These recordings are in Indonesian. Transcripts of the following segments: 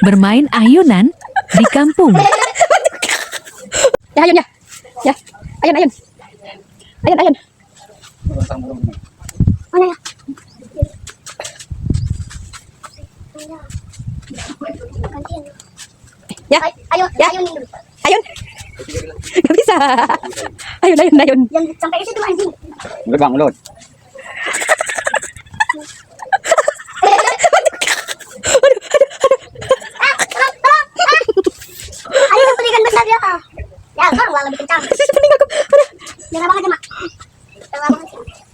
Bermain ayunan di kampung. Ya, ayun ya. Ya. Ayun, ayun. Ayun, ayun. Mana ya? Ya. Ayo, ya. Ayun. Ayun. Gak bisa. Ayun, ayun, ayun. Yang sampai ke situ anjing. Gerbang mulut. Ayo berikan besar ya. Ya, sekarang lah lebih kencang. Pening aku. Jangan banget ya, Mak. Jangan banget.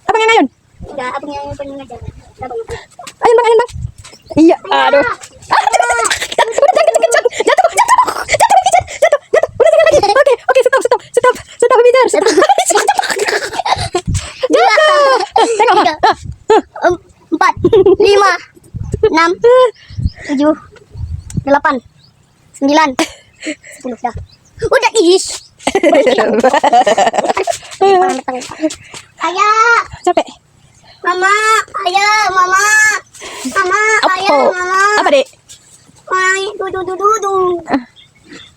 Abang yang ayun? Enggak, abang yang pengen aja. Ayun, Bang, ayun, Bang. Iya, aduh. Udah jangan kencang. Jatuh, jatuh. Jatuh, Bibi, jatuh. Jatuh. Udah jangan lagi. Oke, stop. Stop, Bibi. Jatuh. Tengok. 4, 5, 6, 7, 8, 9, 10 dah. Udah ish. Ayah, capek. Mama, ayah, mama. Mama, ayah, mama. Apa, Dek? Mai, dudu.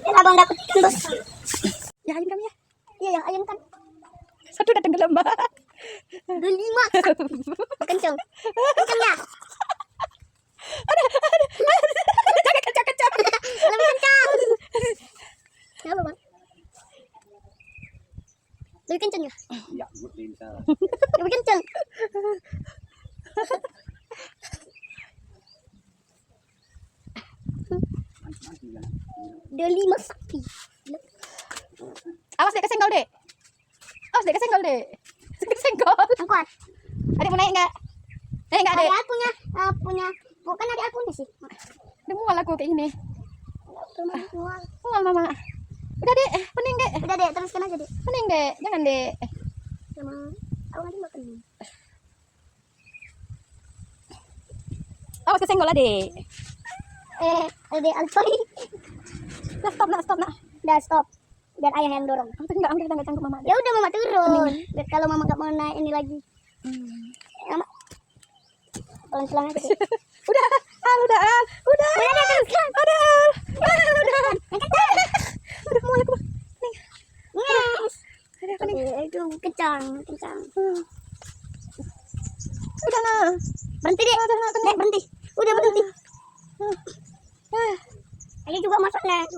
Ya, abang dapat ikan besar. Ya, ayun kami ya. Iya, yang ayun kan. Satu udah tenggelam, Mbak. 5. Kenceng. Kencengnya. Ada. Kencang. Lebih kencang. Kenapa, Bang? Lebih kencang ya? Ya, bisa. Lebih kencang. Deli sakti. Awas dek kesenggol dek. Kesenggol. Angkot. Adik mau naik nggak? Naik nggak, Dek? Adik punya. Bukan adik aku nih sih. Udah mual aku kayak gini. Mual, Mama. Udah, Dek. Pening, Dek. Udah, Dek. Teruskan aja, Dek. Pening, Dek. Jangan, Dek. Sama aku nanti makan. Awas kesenggol, Dek. Dek, sorry. Stop, nak. Udah, stop. Biar ayah yang dorong. Enggak sanggup, Mama. Ya udah, Mama turun. Biar kalau Mama nggak mau naik ini lagi. Mama. Pelan-pelan aja. Udah. Udah mulai aku. Nih. Yes. Aduh, kencang. Udah, nah. Berhenti, Dek. Dek, berhenti. Udah berhenti. Ayo juga masuknya.